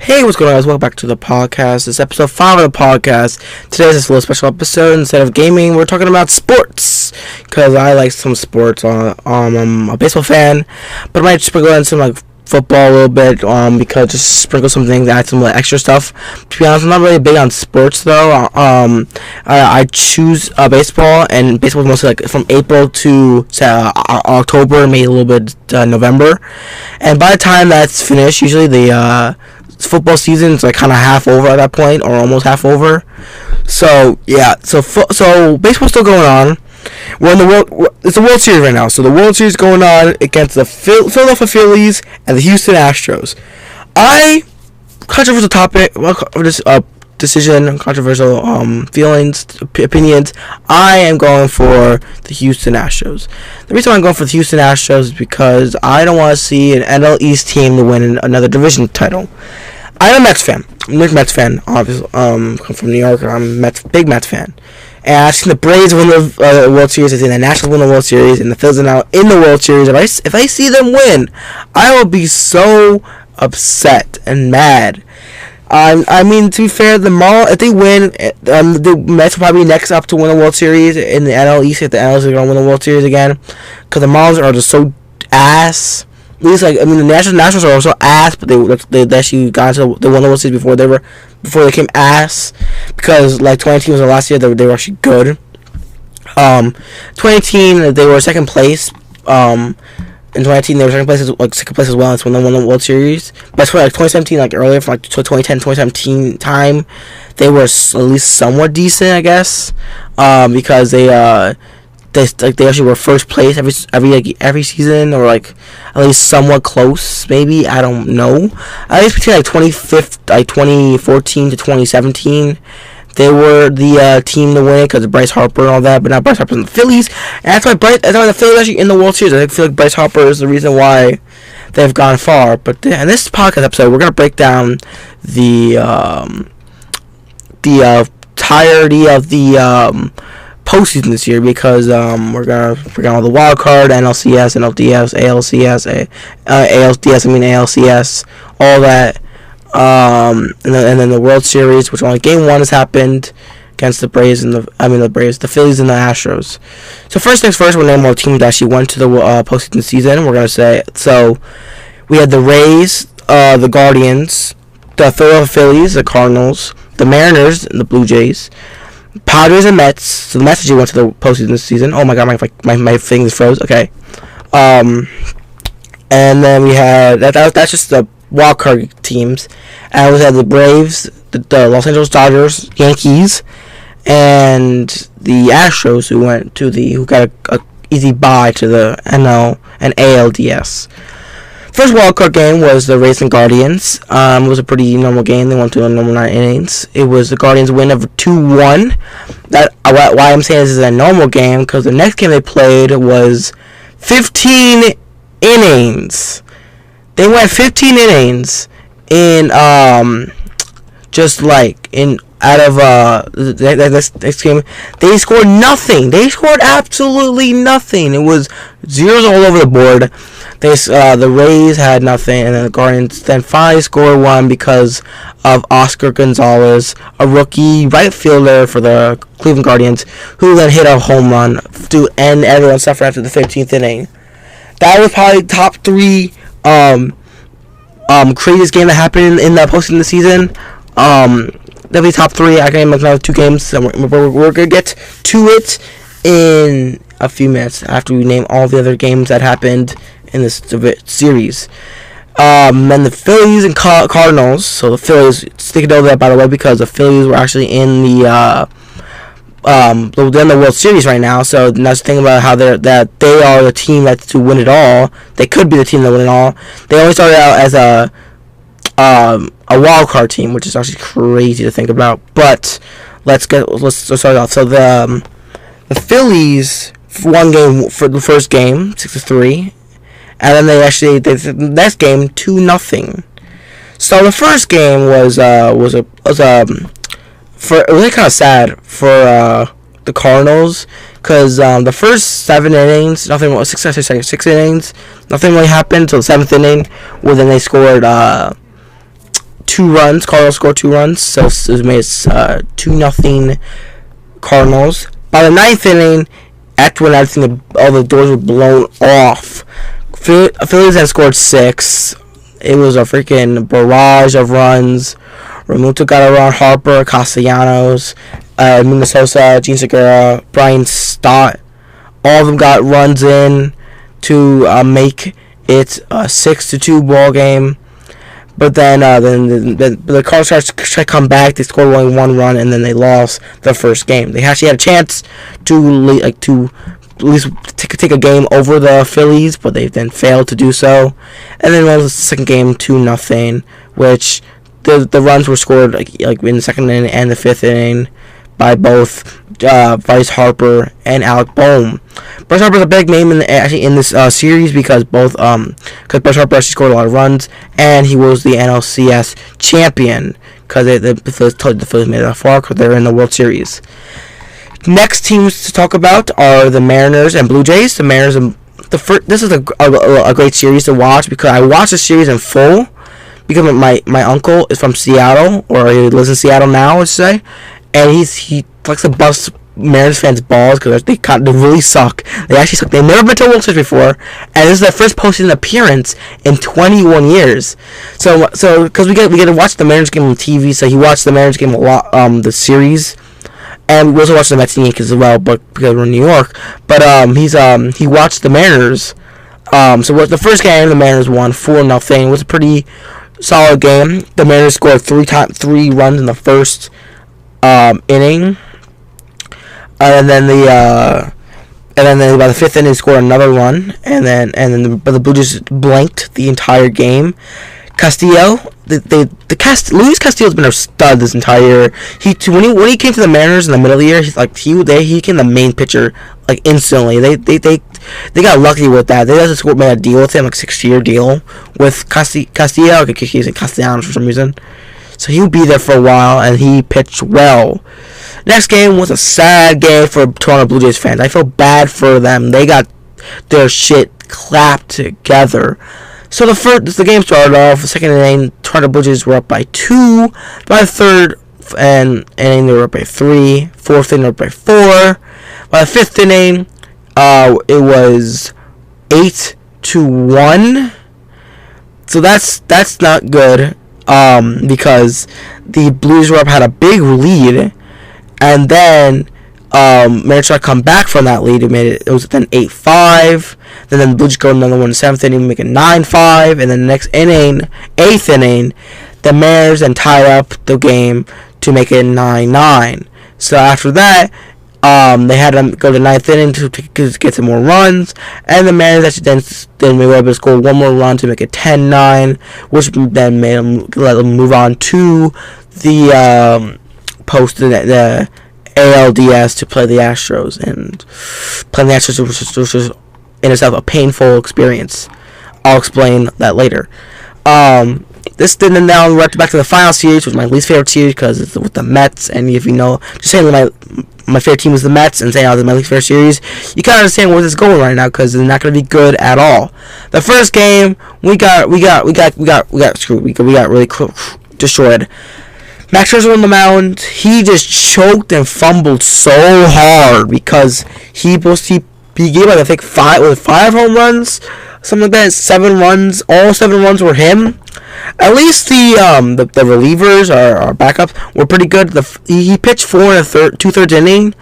Hey, what's going on, guys? Welcome back to the podcast. This is episode 5 of the podcast. Today's this little special episode. Instead of gaming, we're talking about sports. Because I like some sports. I'm a baseball fan. But I might sprinkle in some football a little bit. Because just sprinkle some things, add some extra stuff. To be honest, I'm not really big on sports though. I choose baseball, and baseball is mostly from April to October, maybe a little bit November. And by the time that's finished, usually the football season is kind of half over at that point, or almost half over. So yeah, so baseball's still going on. We're in the world. It's the World Series right now. So the World Series going on against the Philadelphia Phillies and the Houston Astros. Controversial topic, decision, controversial feelings, opinions. I am going for the Houston Astros. The reason why I'm going for the Houston Astros is because I don't want to see an NL East team to win another division title. I'm a Mets fan. I'm a Mets fan, obviously. I'm from New York. I'm a big Mets fan. And I've seen the Braves win the World Series. I've seen the Nationals win the World Series. And the Phillies are now in the World Series. If I see them win, I will be so upset and mad. I mean, to be fair, if they win, the Mets will probably be next up to win the World Series in the NL East if the NL is going to win the World Series again. Because the Marlins are just so ass. At least, the Nationals are also ass, but they actually got into they won the World Series before they became ass. Because 2018 was the last year they were actually good. 2018 they were second place. In 2018 they were second place as well. That's when they won the World Series. But for 2017, earlier from 2010, 2017 time, they were at least somewhat decent, I guess. Because they actually were first place every season, or at least somewhat close, maybe. I don't know. At least between 2014 to 2017, they were the team to win it because of Bryce Harper and all that. But now Bryce Harper's in the Phillies, and that's why the Phillies are actually in the World Series. I feel like Bryce Harper is the reason why they've gone far. But in this podcast episode, we're gonna break down the entirety of the postseason this year, because we're gonna break down all the wild card, NLCS, NLDS, ALCS, ALCS, all that. And then the World Series, which only game 1 has happened against the Phillies and the Astros. So first things first, we'll name all teams that actually went to the postseason season. We're gonna say, so we had the Rays, the Guardians, the Philadelphia Phillies, the Cardinals, the Mariners, and the Blue Jays, Padres and Mets. So the Mets actually went to the postseason this season. Oh my god, my fingers froze. Okay. And then we had that's just the wild card teams. And we had the Braves, the Los Angeles Dodgers, Yankees, and the Astros, who got a easy bye to the NL and ALDS. First wildcard game was the Rays and Guardians. It was a pretty normal game. They went to a normal 9 innings. It was the Guardians' win of 2-1. Why I'm saying this is a normal game, because the next game they played was 15 innings. They went 15 innings in this next game. They scored nothing. They scored absolutely nothing. It was zeros all over the board. The Rays had nothing, and then the Guardians then finally scored 1 because of Oscar Gonzalez, a rookie right fielder for the Cleveland Guardians, who then hit a home run to end everyone's suffering after the 15th inning. That was probably top 3 craziest game that happened in the postseason this season. That'll be top 3. I can name another 2 games. So we're gonna get to it in a few minutes after we name all the other games that happened in this series. Then the Phillies and Cardinals. So the Phillies, sticking over that, by the way, because the Phillies were actually in the World Series right now. So that's the thing about how they are the team that's to win it all. They could be the team that win it all. They only started out as a wild card team, which is actually crazy to think about. But let's start off. So the Phillies won game for the first game 6-3. And then the next game 2-0. So the first game was really kind of sad for the Cardinals, because the first 7 innings, nothing. 6 innings, nothing really happened until the 7th inning, where then they scored 2 runs. Cardinals scored 2 runs, so it made it 2-0 Cardinals. By the 9th inning, after when all the doors were blown off, Phillies then scored 6. It was a freaking barrage of runs. Remuto got a run, Harper, Castellanos, Minnesota, Gene Segura, Brian Stott. All of them got runs in to make it a 6-2 ball game. But then the Cardinals tried to come back. They scored only 1 run, and then they lost the first game. They actually had a chance to at least take a game over the Phillies, but they then failed to do so. And then the second game 2-0, which the runs were scored like in the second inning and the 5th inning by both Bryce Harper and Alec Bohm. Bryce Harper is a big name in this series because Bryce Harper actually scored a lot of runs, and he was the NLCS champion because the Phillies made it that far because they're in the World Series. Next teams to talk about are the Mariners and Blue Jays. The Mariners and this is a great series to watch because I watched the series in full because my uncle is from Seattle, or he lives in Seattle now, let's say, and he likes to bust Mariners fans' balls because they really suck. They actually suck. They've never been to a World Series before, and this is their first postseason appearance in 21 years. So because we get to watch the Mariners game on TV, so he watched the Mariners game a lot, the series. And we also watched the Mets and Yankees as well, but because we're in New York. But he watched the Mariners. So the first game, the Mariners won 4-0. It was a pretty solid game. The Mariners scored 3 runs in the first inning, and then by the 5th inning, scored another run, but the Blue Jays blanked the entire game. Castillo, Luis Castillo's been a stud this entire year. When he came to the Mariners in the middle of the year, he became the main pitcher instantly. They got lucky with that. They just made a deal with him, 6-year deal with Castillo. He's in Castellanos for some reason, so he'll be there for a while, and he pitched well. Next game was a sad game for Toronto Blue Jays fans. I feel bad for them. They got their shit clapped together. So the game started off. The second inning, Toronto Blue Jays were up by 2. By the third inning, they were up by 3. Fourth inning, they were up by 4. By the 5th inning, it was 8-1. So that's not good. Because the Blues had a big lead, and then Mariners tried to come back from that lead. It was then 8-5. Then the Blue Jays go another one in the 7th inning, make it 9-5. And then the next inning, 8th inning, the Mariners then tied up the game to make it 9-9. So after that, they had to go to the 9th inning to get some more runs. And the Mariners actually then were able to score one more run to make it 10-9, which then let them move on to the the ALDS to play the Astros, and playing the Astros was in itself a painful experience. I'll explain that later. This then now we're back to the final series, which is my least favorite series because it's with the Mets. And if you know, just saying that my favorite team is the Mets, and saying it's my least favorite series, you kind of understand where this is going right now because it's not going to be good at all. The first game we got screwed. We got really destroyed. Max Scherzer on the mound, he just choked and fumbled so hard because he gave I think 5 home runs, something like that. 7 runs, all 7 runs were him. At least the relievers, our backups, were pretty good. He pitched 4 and 2/3 inning,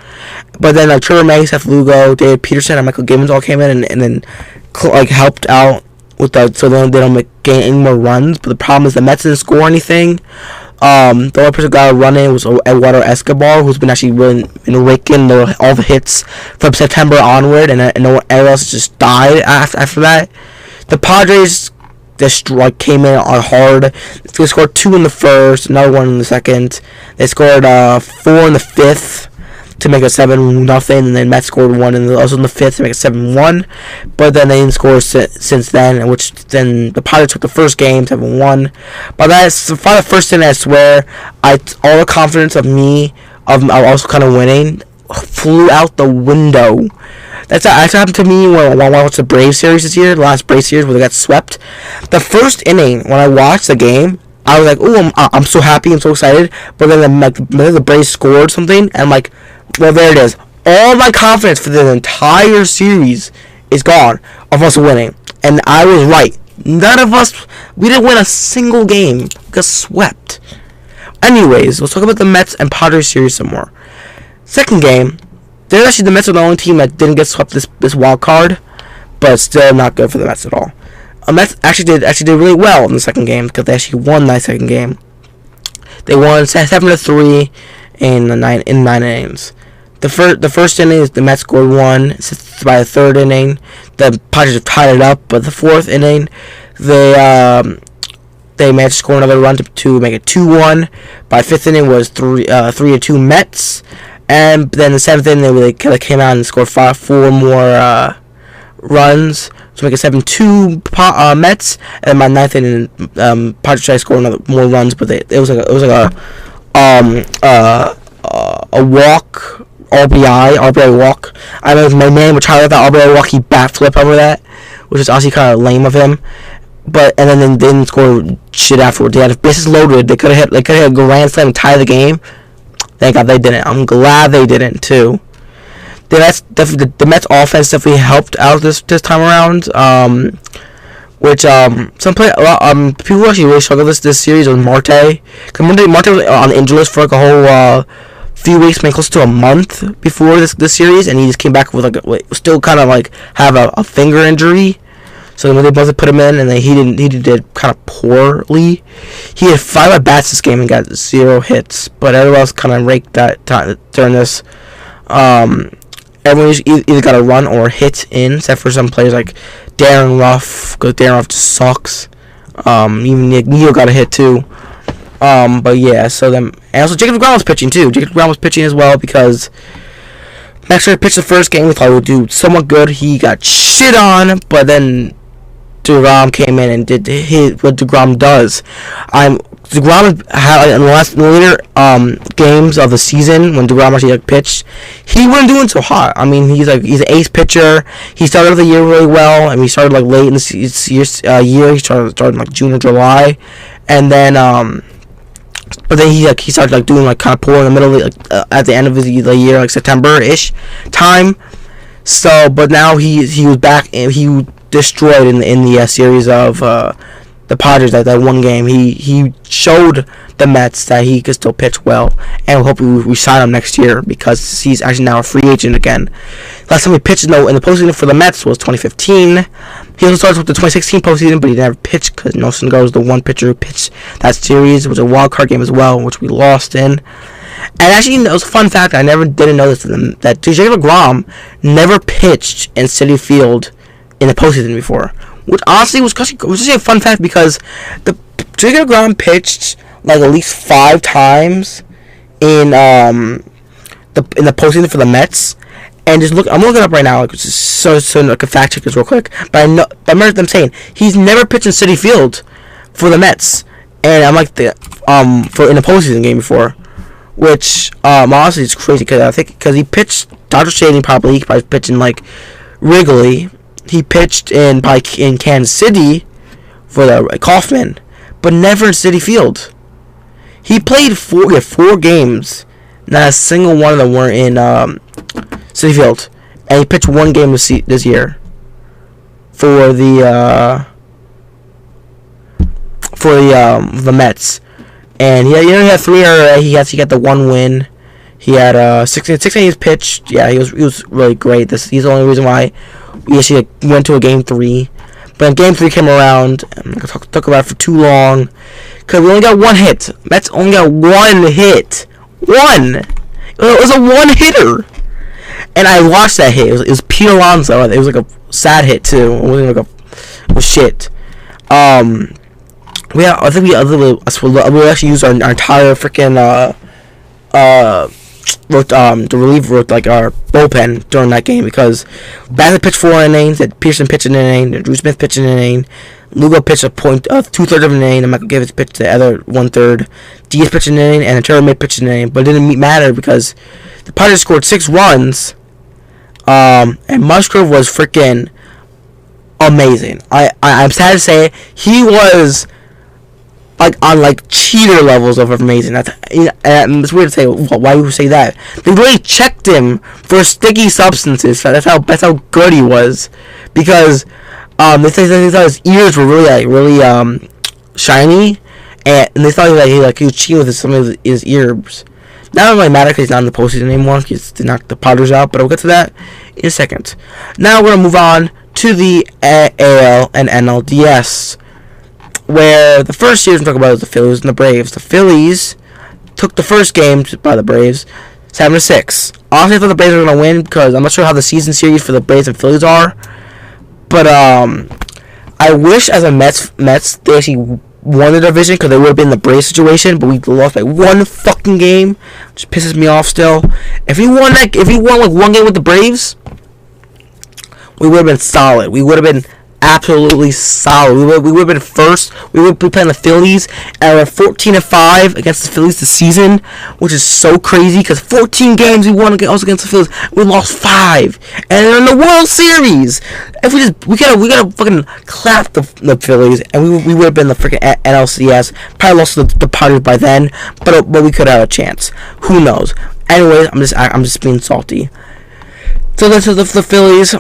but then Trevor May, Seth Lugo, David Peterson, and Michael Gibbons all came in and then helped out with so they don't gain any more runs. But the problem is the Mets didn't score anything. The only person who got a run in was Eduardo Escobar, who's been actually really raking all the hits from September onward, and no one else just died after that. The Padres just came in hard. They scored 2 in the first, another 1 in the second. They scored 4 in the 5th to make it 7-0, and then Mets scored 1 also in the 5th to make it 7-1. But then they didn't score since then, which then the Pirates took the first game 7-1. But that's the first thing I swear, all the confidence of also kind of winning flew out the window. That's happened to me when I watched the Braves series this year, the last Braves series where they got swept. The first inning when I watched the game, I was like, oh, I'm so happy, I'm so excited. But then the Braves scored something, and I'm like, well, there it is. All my confidence for the entire series is gone of us winning. And I was right. None of us, we didn't win a single game. We got swept. Anyways, let's talk about the Mets and Padres series some more. Second game, they're actually the Mets are the only team that didn't get swept this wild card, but still not good for the Mets at all. Mets actually did really well in the second game because they actually won that second game. They won 7-3 in 9 innings. The first inning, the Mets scored 1. By the third inning, the Padres tied it up. But the fourth inning, they managed to score another run to make it 2-1. By the fifth inning was 3-2 Mets, and then the seventh inning they came out and scored 4 more runs to make it 7-2 Mets. And by ninth inning, Padres tried to score more runs, but it was like a walk. RBI walk. I know my man would try that RBI walk. He bat flip over that, which is honestly kind of lame of him. But and then they didn't score shit afterwards. They had bases loaded. They could have hit a grand slam and tie the game. Thank God they didn't. I'm glad they didn't too. The Mets offense definitely helped out this time around. Which people actually really struggled this series with Marte. Cause Marte was on the injury list for like a whole few weeks, maybe close to a month before this series, and he just came back with still kind of like have a finger injury. So when they both put him in, and then he did kind of poorly. He had 5 at bats this game and got 0 hits, but everyone else kind of raked that time during this. Everyone either got a run or a hit in, except for some players like Darren Ruff, because Darren Ruff just sucks. Even Nick Neal got a hit too. But yeah, so then, and also Jacob DeGrom was pitching too. Jacob DeGrom was pitching as well because Max Scherzer pitched the first game. We thought he would do somewhat good. He got shit on, but then DeGrom came in and did what DeGrom does. DeGrom had in the later games of the season when DeGrom actually pitched, he wasn't doing so hot. I mean, he's an ace pitcher. He started the year really well. I mean, he started like late in the year. He started like June or July, and then but then he started like doing like kind of poor in the middle at the end of the year, like September-ish time. So, but now he was back and he destroyed in the series of the Padres that one game. He showed the Mets that he could still pitch well, and we hope we sign him next year because he's actually now a free agent again. Last time he pitched in the postseason for the Mets was 2015. He also started with the 2016 postseason, but he never pitched because Nelson Garza was the one pitcher who pitched that series. It was a wild card game as well, which we lost in. And actually, it was a fun fact. I didn't know this that Jacob DeGrom never pitched in Citi Field in the postseason before, which honestly was just a fun fact because the Jacob DeGrom pitched like at least 5 times in the postseason for the Mets. And just I'm looking it up right now, like so I can fact check this real quick. But I remember them saying he's never pitched in Citi Field for the Mets, and I'm like for in a postseason game before, which honestly is crazy because he pitched Dodger Stadium probably. He probably pitched in like Wrigley. He pitched in Kansas City for the Kauffman, but never in Citi Field. He played 4 games. Not a single one of them were in Citi Field, and he pitched 1 game this year for the Mets, and he had 3 RA. He got the 1 win. He had 6 innings pitched. Yeah, he was really great. He's the only reason why we actually went to a game 3. But when game 3 came around, I'm not gonna talk about it for too long because we only got 1 hit. Mets only got 1 hit. 1. It was a 1-hitter. And I watched that hit. It was Pete Alonso. It was like a sad hit too. It wasn't like it was shit. I think we actually used our entire freaking the reliever wrote like our bullpen during that game because Bassett pitched 4 innings, that Pearson pitched an inning, Drew Smith pitched an inning, Lugo pitched a point 2/3 of an inning, and Michael Givens pitched the other 1/3. Diaz pitched an inning, and Terry May pitched an inning, but it didn't matter because the Padres scored 6 runs. And Musgrove was freaking amazing. I'm sad to say he was like on like cheater levels of amazing. And it's weird to say. Why would you say that? They really checked him for sticky substances. That's how good he was, because they thought his ears were really shiny, and they thought he was cheating with some of his ears. That doesn't really matter because he's not in the postseason anymore. He's knocked the Potters out, but I'll get to that in a second. Now we're going to move on to the AL and NLDS, where the first series we're talking about is the Phillies and the Braves. The Phillies took the first game by the Braves 7-6. Honestly, I thought the Braves were going to win because I'm not sure how the season series for the Braves and Phillies are, but I wish as a Mets they actually won the division, because they would have been in the Braves situation, but we lost by one fucking game, which pisses me off still. If we won like one game with the Braves, we would have been solid. We would have been absolutely solid. We would have been first. We would be playing the Phillies, and we're 14-5 against the Phillies this season, which is so crazy because 14 games we won against the Phillies, we lost 5, and in the World Series, if we gotta fucking clap the Phillies, and we would have been the freaking NLCS. Probably lost to the Padres by then, but we could have a chance. Who knows? Anyways, I'm just being salty. So the Phillies,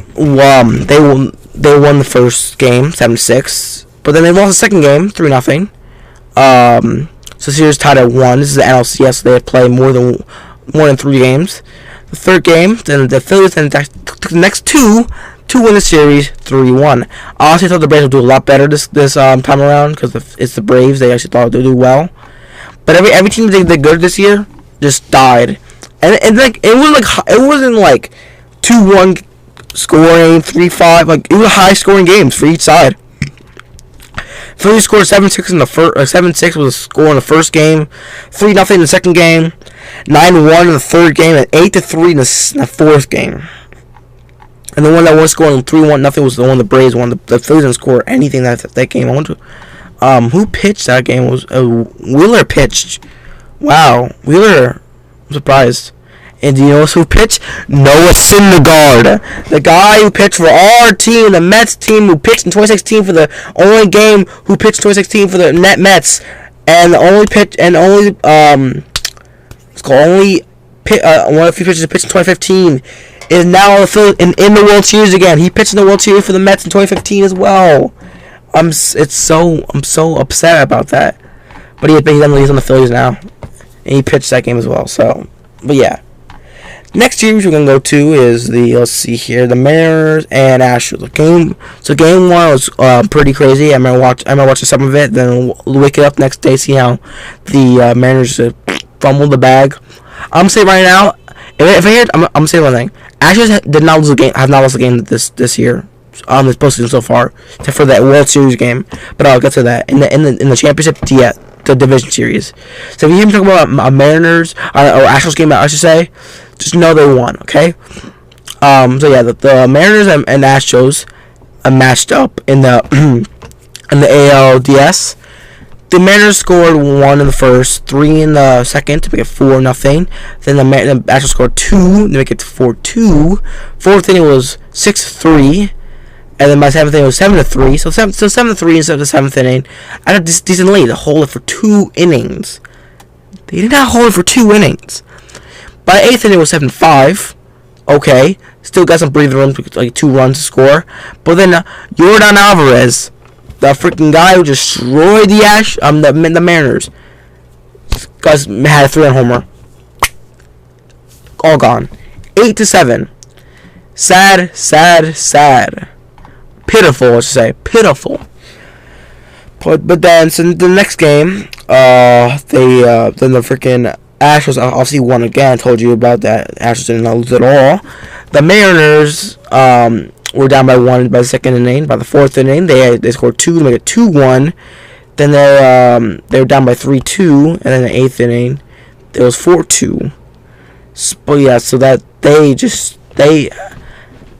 they won the first game 7-6, but then they lost the second game 3-0. So the series tied at 1. This is the NLCS, so they had played more than 3 games. The third game, then the Phillies then took the next two to win the series 3-1. Honestly, I thought the Braves would do a lot better this time around, because it's the Braves. They actually thought they'd do well, but every team they did good this year just died, and like it wasn't like 2-1 scoring, 3-5, like it was high scoring games for each side. Phillies scored 7-6 in the first. 7-6 was a score in the first game, 3-0 in the second game, 9-1 in the third game, and 8-3 in the fourth game. And the one that was scoring 3-1 was the one the Braves won. The Phillies didn't score anything that game. I wonder who pitched that game. Was Wheeler pitched? Wow, Wheeler. I'm surprised. And do you know who pitched? Noah Syndergaard, the guy who pitched for our team, the Mets team, who pitched in 2016 for the only game who pitched 2016 for the Mets, and the only one of the few pitchers that pitched in 2015 is now in the World Series again. He pitched in the World Series for the Mets in 2015 as well. I'm so upset about that. But he's on the Phillies now, and he pitched that game as well. So, but yeah. Next series we're gonna go to is the Mariners and Astros game. So game 1 was pretty crazy. I remember watching some of it. Then wake up next day, see how the Mariners fumbled the bag. I'm gonna say right now, if I hear it, I'm gonna say one thing. Astros did not lose a game. Have not lost a game this year. This postseason so far, except for that World Series game. But I'll get to that in the championship. Yeah, the division series. So if you hear me talk about Mariners or Astros game, I should say, just know they won. Okay. So yeah, the Mariners and Astros matched up in the in the ALDS. The Mariners scored 1 in the first, 3 in the second to make it 4-0. Then the Astros scored 2 to make it 4-2. Fourth inning was 6-3. And then by 7th inning it was 7-3. So 7-3 instead of the 7th inning. At a decent lead to hold it for 2 innings. They did not hold it for 2 innings. By 8th inning it was 7-5. Okay. Still got some breathing room, like 2 runs to score. But then Yordan Alvarez, the freaking guy who destroyed the Mariners, guys, had a 3-run homer. All gone. 8-7. Sad. Pitiful, I should say. Pitiful. But then, so the next game, then the freaking Astros obviously won again. I told you about that. Astros didn't lose at all. The Mariners were down by 1 by the second inning. By the 4th inning, they scored 2 to make it 2-1. Then they were down by 3-2, and then the 8th inning, it was 4-2. But yeah, so that they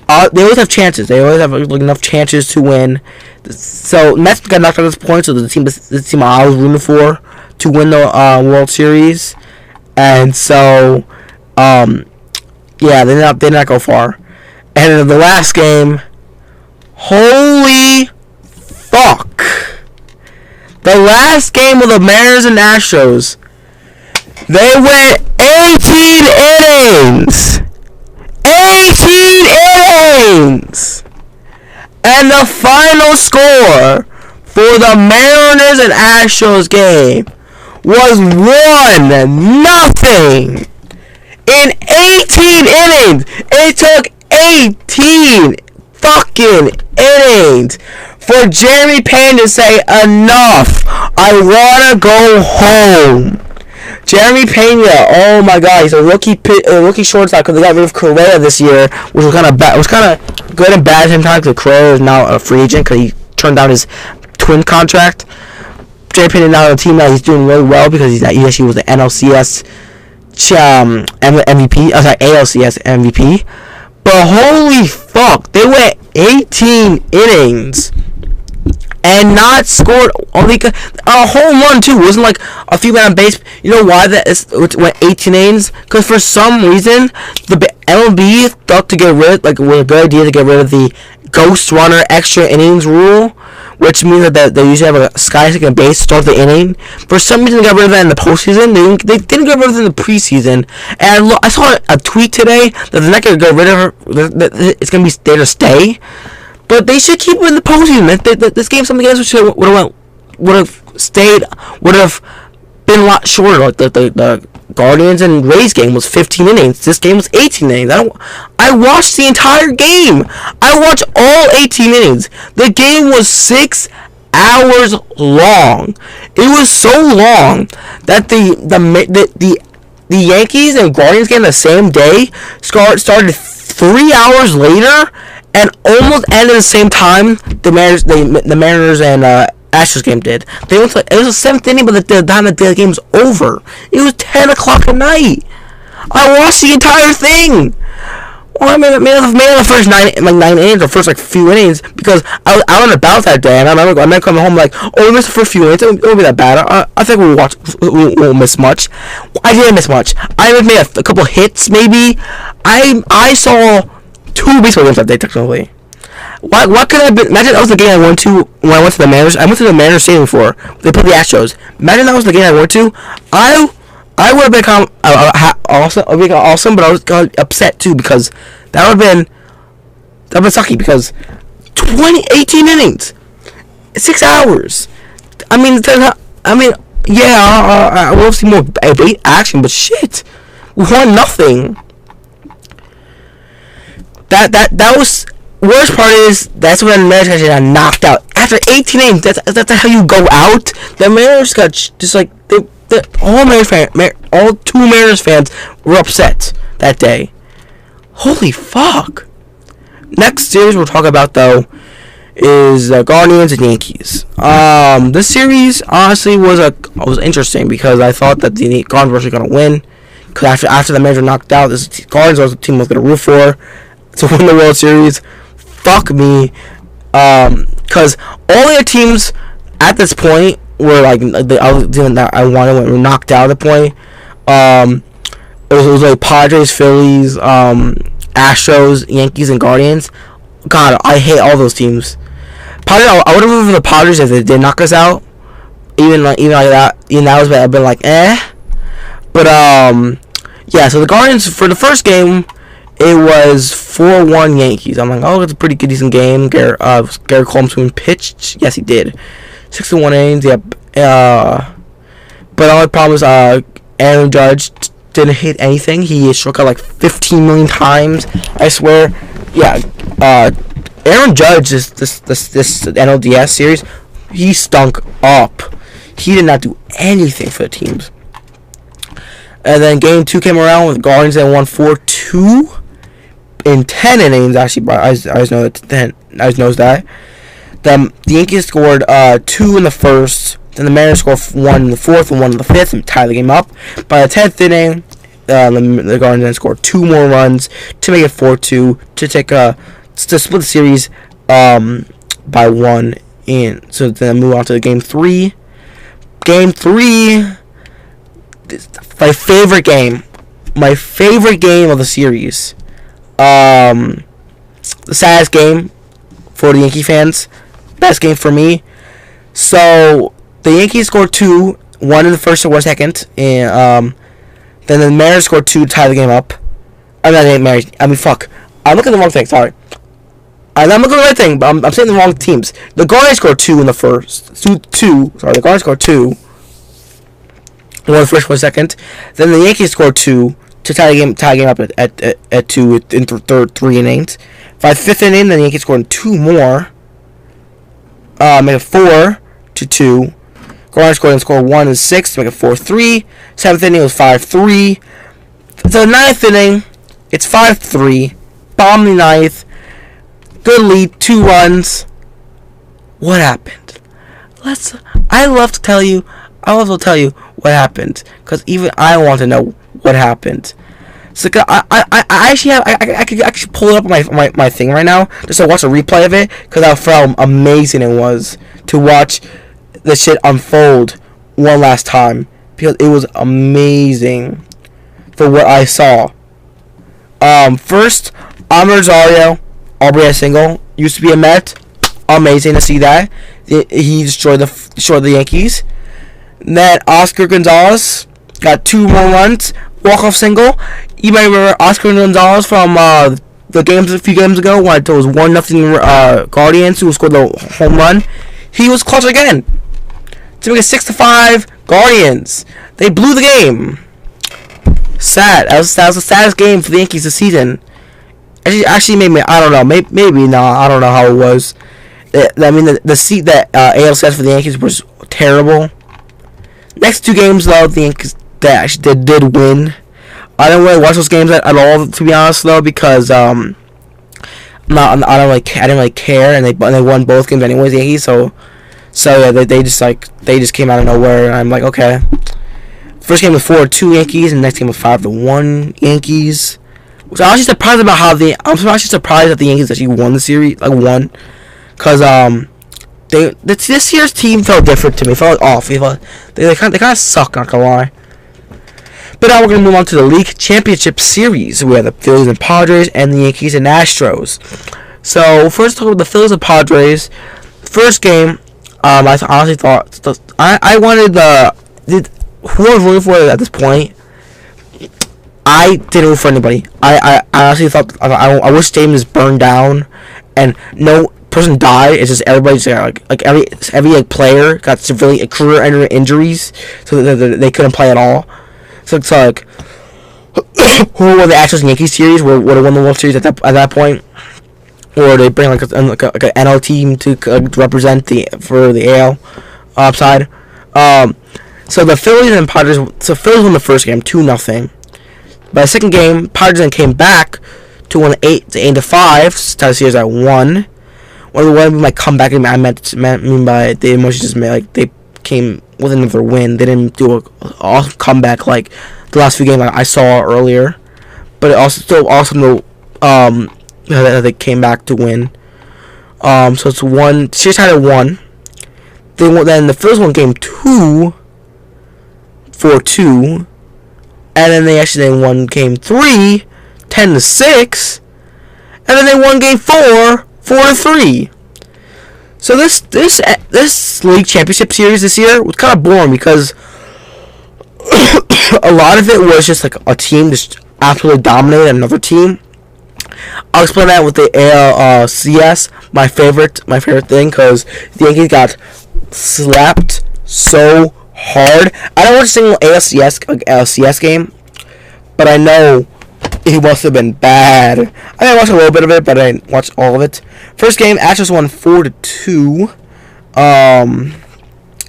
always have chances. They always have enough chances to win. So Mets got knocked out at this point. So the team I was rooting for to win the World Series, and so yeah, they did not go far. And in the last game, holy fuck, the The last game of the Mariners and Astros, they went 18 innings. 18 innings. And the final score for the Mariners and Astros game was 1-0. In 18 innings. It took 18 fucking innings for Jeremy Payne to say, enough, I want to go home. Jeremy Pena, oh my god, he's a rookie shortstop because they got rid of Correa this year, which was kind of bad. It was kind of good and bad sometimes because Correa is now a free agent because he turned down his twin contract. Jeremy Pena now on the team now, he's doing really well because he actually was the NLCS MVP. I was like ALCS MVP. But holy fuck, they went 18 innings and not scored only a home run too. It wasn't like a few men on base. You know why it went 18 innings? Because for some reason the MLB thought to get rid, like, it was a good idea to get rid of the ghost runner extra innings rule, which means that they usually have a guy second base start the inning. For some reason, they got rid of that in the postseason. They didn't get rid of it in the preseason. And I saw a tweet today that they're not going to get rid of her. It's going to be there to stay. But they should keep it in the postseason. This game, something else would have been a lot shorter. Like the Guardians and Rays game was 15 innings. This game was 18 innings. I watched the entire game. I watched all 18 innings. The game was 6 hours long. It was so long that the Yankees and Guardians game the same day started 3 hours later and almost ended at the same time the Mariners and Astros game did. It was the 7th inning, but the time the game was over. It was 10 o'clock at night. I watched the entire thing. Well, I made the first 9 innings, or first few innings, because I was out and about that day, and I remember coming home like, oh, we missed the first few innings. It won't be that bad. I think we won't miss much. I didn't miss much. I made a couple hits, maybe. I saw 2 baseball games that day, technically. What could I have been? Imagine that was the game I went to when I went to the Mariners. I went to the Mariners Stadium before. They played the Astros. Imagine that was the game I went to. I would have been awesome, but I was upset too because that would have been sucky because 18 innings, 6 hours. I mean, yeah, I will see more action, but shit, we won 1-0. That was. Worst part is that's when the Mariners got knocked out after 18 innings. That's how you go out. The Mariners got just like all 2 Mariners fans were upset that day. Holy fuck! Next series we'll talk about though is Guardians and Yankees. This series honestly was interesting because I thought that the Guardians were actually gonna win. Because after the Mariners were knocked out, this Guardians was the team I was gonna root for to win the World Series. Fuck me, because all the teams at this point were like the other team that I wanted were knocked out at the point. It was like Padres, Phillies, Astros, Yankees, and Guardians. God, I hate all those teams. I would have rooted for the Padres if they did knock us out. Even like that, I've been like But yeah. So the Guardians for the first game. It was 4-1 Yankees. I'm like, oh, it's a pretty good, decent game. Garrett Coleman pitched. Yes, he did. 6-1 innings. Yep. But the only problem is Aaron Judge didn't hit anything. He struck out like 15 million times. I swear. Yeah. Aaron Judge is this NLDS series. He stunk up. He did not do anything for the teams. And then game 2 came around with Guardians and won 4-2. In 10 innings, actually, but I just know that. The Yankees scored 2 in the first, then the Mariners scored 1 in the fourth and 1 in the fifth, and tied the game up. By the 10th inning, the Guardians then scored 2 more runs to make it 4-2 to split the series by 1 in. So then move on to game 3. Game 3, my favorite game of the series. The saddest game for the Yankee fans. Best game for me. So the Yankees scored 2, 1 in the first and 1 second, and then the Mariners scored 2 to tie the game up. I'm looking at the wrong thing. Sorry. I'm looking at the right thing, but I'm saying the wrong teams. The Guardians scored 2 in the first. The Guardians scored 2. 1 in the first, 1 second. Then the Yankees scored 2 to tie the game up at 2 in third, 3 innings. By the 5th inning, then the Yankees scored 2 more. Make it 4-2. Guardians scored 1 in 6 to make it 4-3. 7th inning was 5-3. The 9th inning, it's 5-3. Bomb the 9th. Good lead, 2 runs. What happened? I love to tell you what happened, because even I want to know what happened. So I could actually pull it up on my thing right now just to watch a replay of it, because how amazing it was to watch the shit unfold one last time, because it was amazing for what I saw. First, Amer Rosario, RBI single, used to be a Met. Amazing to see that. He destroyed the Yankees. Then Oscar Gonzalez got 2 more runs, walk-off single. You might remember Oscar Gonzalez from the games a few games ago when it was 1-0 Guardians who scored the home run. He was clutch again to make it 6-5 Guardians. They blew the game. Sad. That was the saddest game for the Yankees this season. Actually, maybe I don't know. Maybe no. I don't know how it was. I mean, the seat that ALCS for the Yankees was terrible. Next 2 games though, the Yankees did win. I didn't really watch those games at all, to be honest though, because I didn't really care, and they won both games anyways, the Yankees. So yeah, they just came out of nowhere, and I'm like, okay. First game was 4-2 Yankees, and the next game was 5-1 Yankees. Which I'm actually surprised about that the Yankees actually won the series, because this year's team felt different to me. It felt off. They kind of suck, not gonna lie. But now we're gonna move on to the League Championship Series. We have the Phillies and Padres, and the Yankees and Astros. So first, talk about the Phillies and Padres. First game, I honestly thought I wanted who I was rooting for at this point. I didn't root for anybody. I honestly thought I wish stadium burned down and no person died. It's just everybody's every player got severely career injuries, so that they couldn't play at all. So it's like who won the Astros and Yankees series would have won the World Series at that point, or they bring like an NL team to represent for the AL upside. So the Phillies and Padres. So Phillies won the first game 2-0. By the second game, Padres came back to win 8-5. Tie the series at 1. What my comeback? I mean by they emotions just made they came with another win. They didn't do a awesome comeback like the last few games I saw earlier, but it also still awesome that they came back to win. So it's 1. Series tied at 1. Then the Phillies won game 2, 4-2. And then they actually won game 3, 10-6. And then they won game 4, 4-3. So this league championship series this year was kind of boring because a lot of it was just like a team just absolutely dominated another team. I'll explain that with the ALCS, my favorite thing, because the Yankees got slapped so hard. I don't watch a single ALCS game, but I know it must have been bad. I watched a little bit of it, but I didn't watch all of it. First game, Astros won 4-2.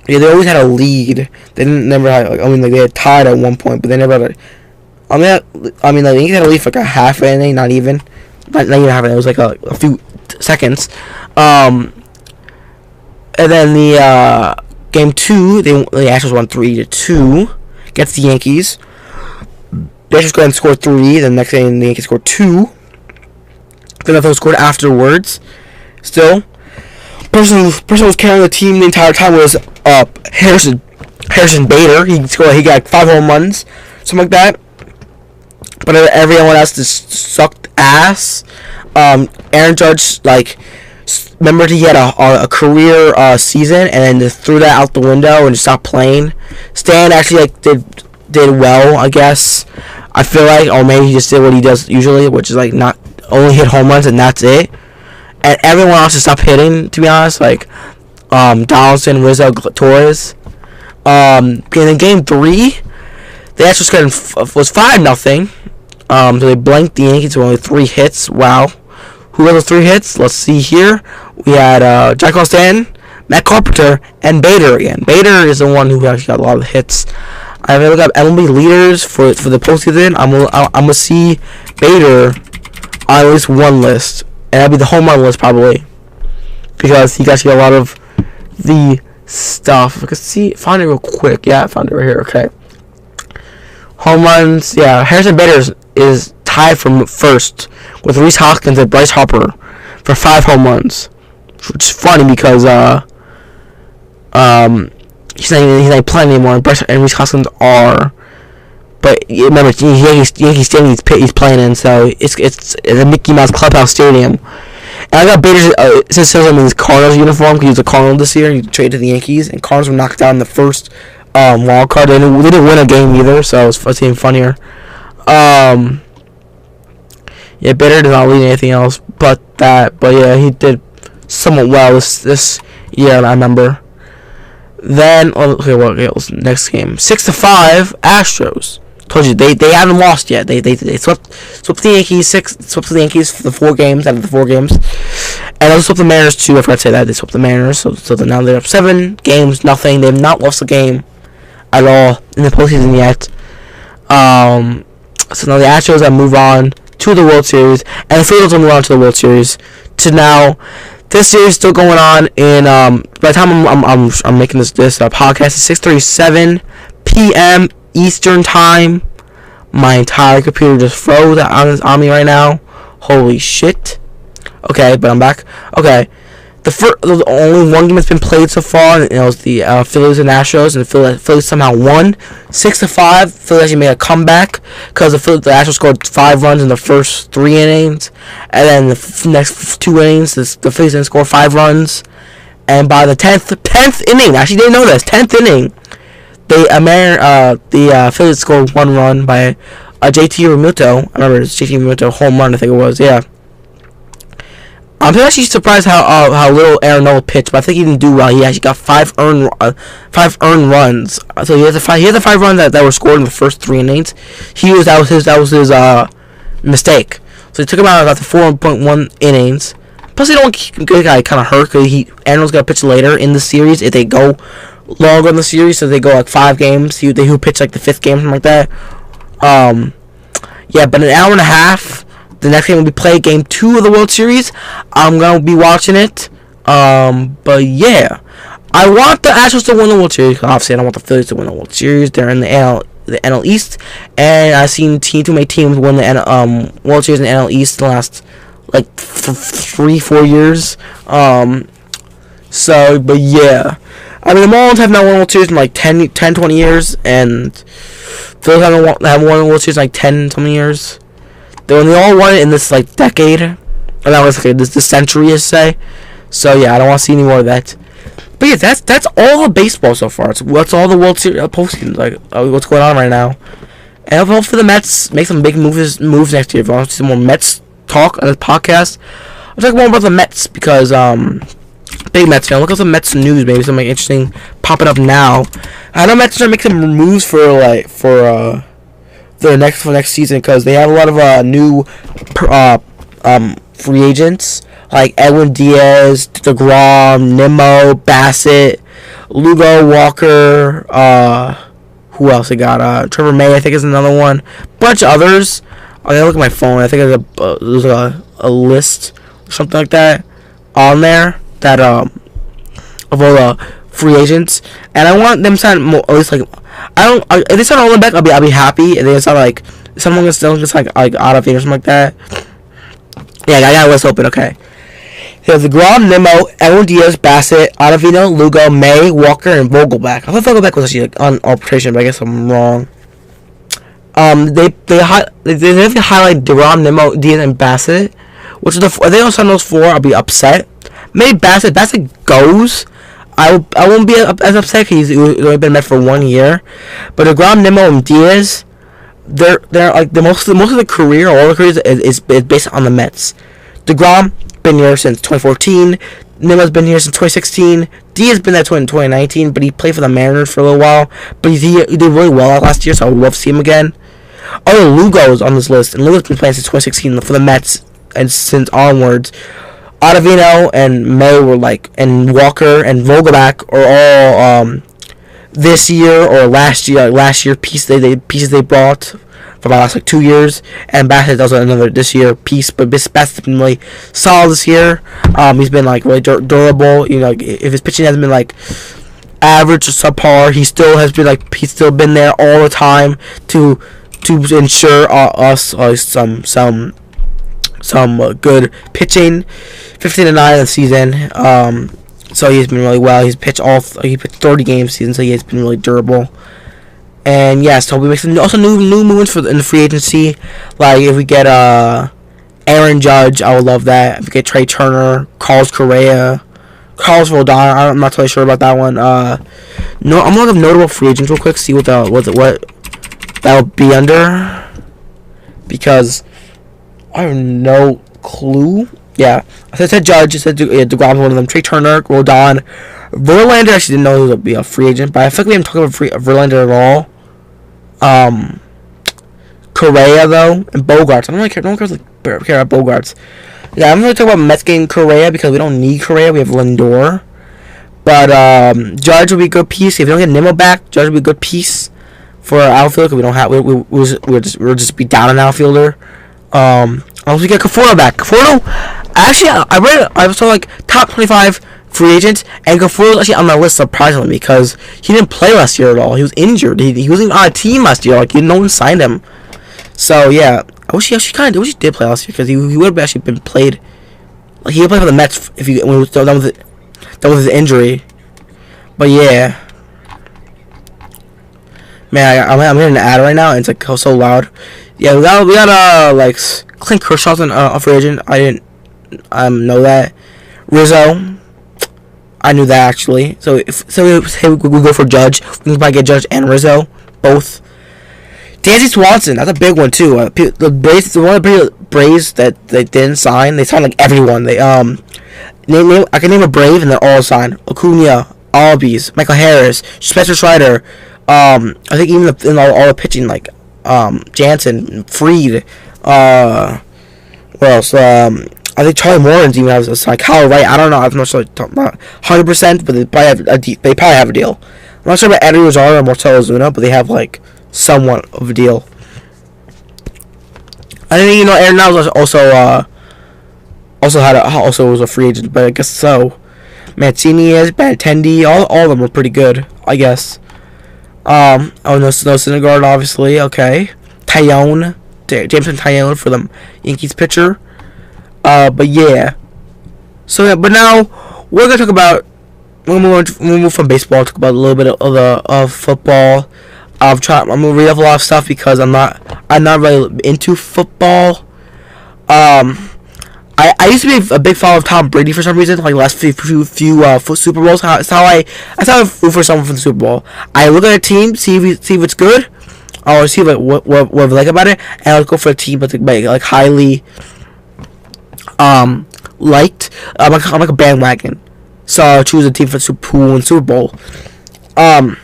Yeah, they always had a lead. They they had tied at one point, but they never had the Yankees had a lead for like a half inning, not even half inning. It was like a few seconds. And then the game 2, the Astros won 3-2 against the Yankees. The Astros go ahead and score 3. The next inning, the Yankees scored 2. Then nothing was scored afterwards. Still, person was carrying the team the entire time was Harrison Bader. He got 5 home runs, something like that. But everyone else just sucked ass. Aaron Judge Remember, he had a career season, and then just threw that out the window and just stopped playing. Stan actually like did well, I guess. I feel like, or maybe he just did what he does usually, which is like not only hit home runs and that's it. And everyone else just stopped hitting. To be honest, like Donaldson, Rizzo, Torres. And in Game 3, the actual score was 5-0. So they blanked the Yankees with only 3 hits. Wow. Who got those 3 hits? Let's see here. We had Giancarlo Stanton, Matt Carpenter, and Bader again. Bader is the one who actually got a lot of hits. I have look up MLB leaders for the postseason. I'm gonna see Bader on at least one list, and that'll be the home run list probably, because he got a lot of the stuff. I can see, find it real quick. Yeah, I found it right here. Okay, home runs. Yeah, Harrison Bader is tied for first with Rhys Hoskins and Bryce Harper for 5 home runs, which is funny because he's not playing anymore, and Bryce and Rhys Hoskins are. But remember, Yankee Stadium he's playing in, so it's the Mickey Mouse Clubhouse Stadium. And I got Bader since him in his Cardinals uniform, because he was a Cardinal this year, and he traded to the Yankees, and Cardinals were knocked out in the first wild card. They didn't win a game either, so it's even funnier. Yeah, Bader did not lead anything else but that. But yeah, he did somewhat well this year, I remember. Then okay, what's next game? 6-5 Astros. Told you they haven't lost yet. They swept the Yankees swept the Yankees for the 4 games out of the 4 games, and also swept the Mariners too. I forgot to say that they swept the Mariners. So now they're up 7 games, nothing. They have not lost a game at all in the postseason yet. So now the Astros have moved on to the World Series, and the Phillies will move on to the World Series. To now, this series is still going on in by the time I'm making this podcast, it's 6:37 p.m. Eastern time. My entire computer just froze on me right now. Holy shit. Okay, but I'm back. Okay, the only one game that's been played so far, and it was the Phillies and Astros, and the Phillies somehow won 6-5. Phillies actually made a comeback because the Astros scored 5 runs in the first 3 innings, and then the next 2 innings, the Phillies didn't score 5 runs, and by the 10th inning, I actually didn't know this, 10th inning, the Phillies scored 1 run by JT Realmuto. I remember it was JT Realmuto home run, I think it was, yeah. I'm actually surprised how little Aaron Nola pitched, but I think he didn't do well. He actually got 5 earned runs. So he had the 5 runs that were scored in the first 3 innings. That was his mistake. So he took him out about the 4.1 innings. Plus, he don't get kind of hurt because Aaron Nola's gonna pitch later in the series if they go longer in the series. So they go like 5 games. He'll pitch like the 5th game, something like that. Yeah, but an hour and a half. The next game will be played, Game 2 of the World Series. I'm going to be watching it. But yeah. I want the Astros to win the World Series. Obviously, I don't want the Phillies to win the World Series. They're in the NL East. And I've seen too many teams win the World Series in the NL East in the last, like, 3-4 years. But yeah. I mean, the Marlins have not won a World Series in, like, 10-20 years. And Phillies haven't won a World Series in, like, 10-something years. They all won it in this like decade, or that was this century, I say. So yeah, I don't want to see any more of that. But yeah, that's all the baseball so far. That's all the World Series postseason, like what's going on right now. And I hope for the Mets make some big moves next year. If you want to see some more Mets talk on this podcast, I'll talk more about the Mets because big Mets fan. Look at some Mets news, maybe something interesting popping up now. I know Mets are trying to make some moves for next season because they have a lot of new free agents like Edwin Diaz, DeGrom, Nimmo, Bassett, Lugo, Walker. Who else they got? Trevor May, I think, is another one. Bunch of others. I'm gonna look at my phone. I think there's a list or something like that on there that of all the free agents, and I want them to sign more, at least like if they sign all of them back, I'll be happy. And they sign like someone gets like out of it or something like that. Yeah, I got a list open. Okay, there's the DeGrom, Nimmo, Edwin Diaz, Bassett, Ottavino, Lugo, May, Walker, and Vogelback. I thought Vogelback was actually like on arbitration, but I guess I'm wrong. They have to highlight DeGrom, Nimmo, Diaz, and Bassett, which is if they don't sign those 4, I'll be upset. maybe Bassett goes. I won't be as upset because he's only been met for 1 year. But DeGrom, Nimmo, and Diaz, they're like the most of the career, all the careers is based on the Mets. DeGrom been here since 2014. Nimmo's been here since 2016. Diaz been there in 2019, but he played for the Mariners for a little while. But he did really well last year, so I would love to see him again. Oh, Lugo is on this list, and Lugo's been playing since 2016 for the Mets, and since onwards. Ottavino and May were and Walker and Vogelback are all this year or last year pieces they brought for the last 2 years, and Bassett also another this year piece, but Bassett's been really solid this year. He's been really durable. If his pitching hasn't been average or subpar, he still has been he's still been there all the time to ensure us some good pitching. 15-9 in the season. So he's been really well. He pitched 30 games this season, so he has been really durable. And yeah, so we make some also new movements in the free agency. If we get Aaron Judge, I would love that. If we get Trey Turner, Carlos Correa, Carlos Rodon, I'm not totally sure about that one. I'm gonna look up notable free agents real quick, see what that'll be under, because I have no clue. Yeah, I said Judge. I said DeGrom's one of them. Trey Turner, Rodon, Verlander. I actually didn't know he would be a free agent, but I feel like we haven't talked about Verlander at all. Correa though, and Bogarts. I don't really care. No one care about Bogarts. Yeah, I'm not really talking about Mets getting Correa because we don't need Correa. We have Lindor, but Judge will be a good piece. If we don't get Nimmo back, Judge will be a good piece for our outfield because we don't have. We'll just be down an outfielder. Also, we get Conforto back. Conforto, actually, I saw top 25 free agents, and Conforto actually on my list surprisingly because he didn't play last year at all. He was injured. He wasn't on a team last year. No one signed him. So yeah, I wish he did play last year because he would have actually been played. He would play for the Mets when he was done with his injury. But yeah, man, I'm hearing an ad right now, and it's so loud. Yeah, we got Clint Kershaw's a free agent. I didn't know that. Rizzo, I knew that actually. So we go for Judge. We can probably get Judge and Rizzo both. Dansby Swanson, that's a big one too. The one of the Braves that they didn't sign, they signed everyone. They I can name a Brave and they're all signed. Acuna, Albies, Michael Harris, Spencer Strider. I think even in all the pitching Jansen, Fried, what else? I think Charlie Morton's even has a sign. Kyle Wright, I don't know. I'm not sure, not 100%, but they probably have a deal. I'm not sure about Eddie Rosario or Marcell Ozuna, but they have somewhat of a deal. I think Aaron Niles also was a free agent, but I guess so. Mancini is, Benintendi, all of them were pretty good, I guess. No Syndergaard, obviously. Okay, Tyone, Jameson Tyone for the Yankees pitcher. But yeah. So yeah, but now we're gonna talk about. We'll move from baseball. Talk about a little bit of football. I'm gonna read off a lot of stuff because I'm not really into football. I used to be a big fan of Tom Brady for some reason, the last few Super Bowls. That's how I root for someone for the Super Bowl. I look at a team, see if it's good, or see what I like about it, and I'll go for a team that's highly liked. I'm like a bandwagon, so I'll choose a team for Super Bowl. I'm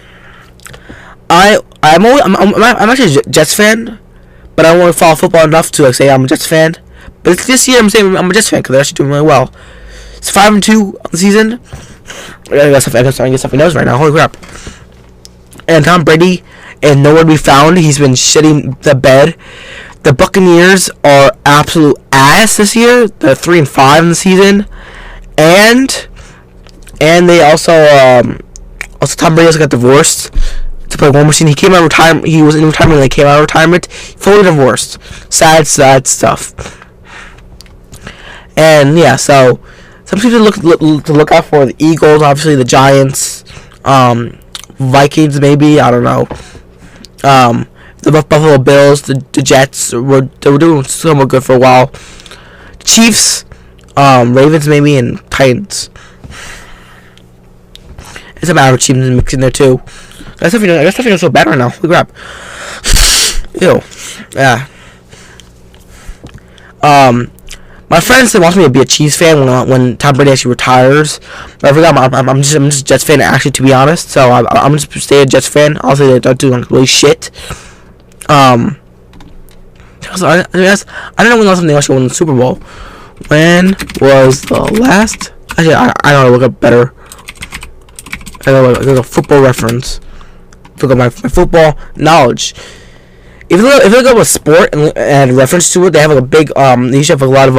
actually a Jets fan, but I don't want to follow football enough to say I'm a Jets fan. But this year I'm saying I'm a Jets fan because they're actually doing really well. It's 5-2 on the season. I got stuff he knows right now. Holy crap! And Tom Brady is nowhere to be found. He's been shitting the bed. The Buccaneers are absolute ass this year. They're 3-5 in the season, and they also Tom Brady also got divorced to play one more season. He came out of retirement. He was in retirement when they came out of retirement. Fully divorced. Sad stuff. And yeah, so some people to look out for: the Eagles, obviously the Giants, Vikings, maybe, I don't know. The Buffalo Bills, the Jets they were doing somewhat good for a while. Chiefs, Ravens maybe, and Titans. It's some average teams mixed in there too. I guess I feel so bad right now. Holy crap. Ew. Yeah. My friend said wants me to be a Chiefs fan when Tom Brady actually retires. But I forgot I'm just a Jets fan actually, to be honest. So I'm just stay a Jets fan. I'll say they don't do really shit. I don't know when the last time they actually won the Super Bowl. When was the last? Actually, I don't know. Look up better. I know like a football reference. Look at my football knowledge. If you look up a sport and reference to it, they have like a big they usually have a lot of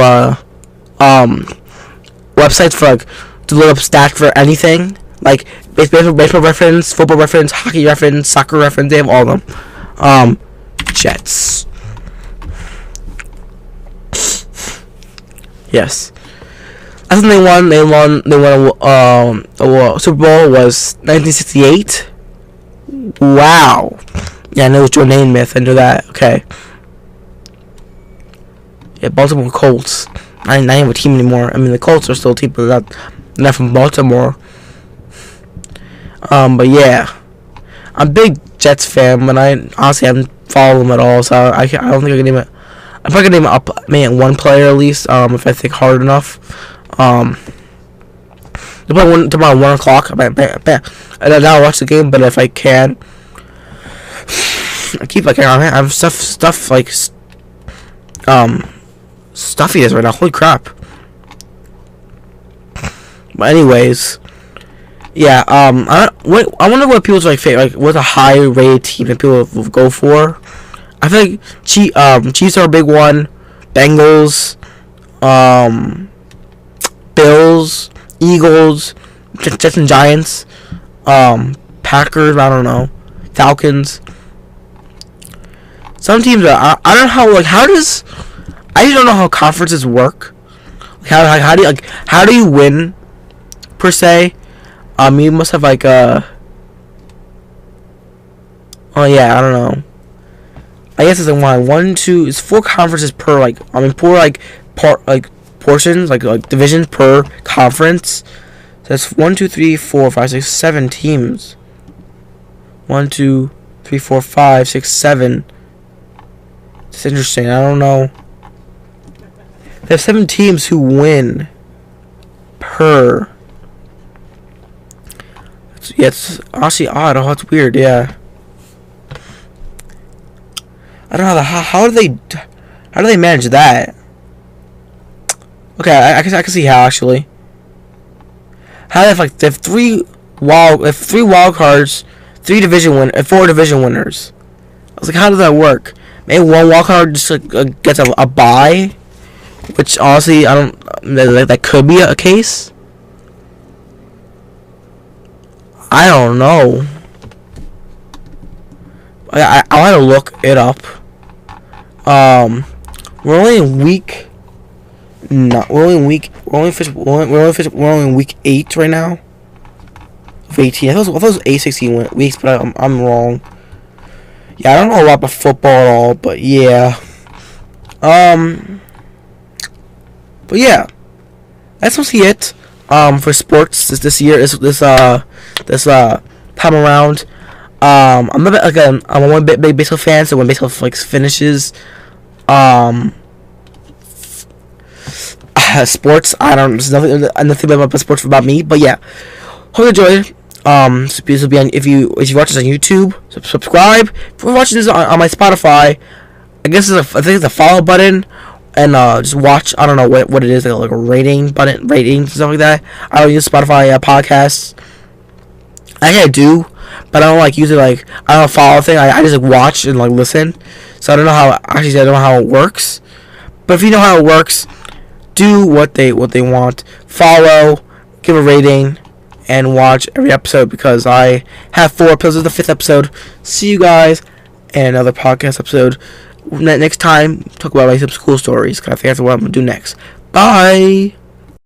websites for like to look up stats for anything, like baseball reference, football reference, hockey reference, soccer reference. They have all of them. Jets. Yes. Last time they won a Super Bowl was 1968. Wow. Yeah, I know it's Jordan myth. I know that. Okay. Yeah, Baltimore Colts. Not even a team anymore. I mean, the Colts are still a team, but not from Baltimore. But yeah, I'm a big Jets fan, but I honestly haven't followed them at all. So I don't think I can name it. I'm probably gonna name it up, maybe one player at least. If I think hard enough. Tomorrow 1 o'clock. I don't watch the game, but if I can, I keep like I have stuff like stuffiness right now. Holy crap! But anyways, yeah. I wonder what people's like what's a high rated team that people will go for. I feel like Chiefs are a big one. Bengals, Bills, Eagles, Jets and Giants, Packers. I don't know, Falcons. Some teams are. I don't know how. Like, how does? I just don't know how conferences work. Like, how do you win? Per se, you must have like a. Oh yeah, I don't know. I guess it's like 1, 2. It's 4 conferences per portions like divisions per conference. So that's 1, 2, 3, 4, 5, 6, 7 teams. 1, 2, 3, 4, 5, 6, 7. It's interesting. I don't know. They have 7 teams who win per. It's honestly odd. Oh, it's weird. Yeah. I don't know how do they manage that? Okay, I can see how actually. How they have 3 wild cards, 4 division winners. I was like, how does that work? Maybe one wild card just gets a bye, which honestly I don't. That could be a case. I don't know. I want to look it up. We're only in week. No, we're only in week 8 right now. Of 18. I thought it was 16 weeks, but I'm wrong. Yeah, I don't know a lot about football at all, but yeah. But yeah, that's mostly it. For sports this year this time around. I'm a big baseball fan, so when baseball finishes, sports, there's nothing about sports about me, but yeah, hope you enjoyed. So this will be on, if you watch this on YouTube, subscribe. If you're watching this on my Spotify, I guess I think it's a follow button, and just watch. I don't know what it is, like a rating button, ratings and stuff like that. I don't use Spotify podcasts. Actually, I do, but I don't use it I don't follow thing. I just watch and listen. So I don't know how it works. But if you know how it works, do what they want. Follow, give a rating, and watch every episode, because I have 4 episodes. This is the 5th episode. See you guys in another podcast episode. Next time, talk about some school stories, because I think that's what I'm going to do next. Bye!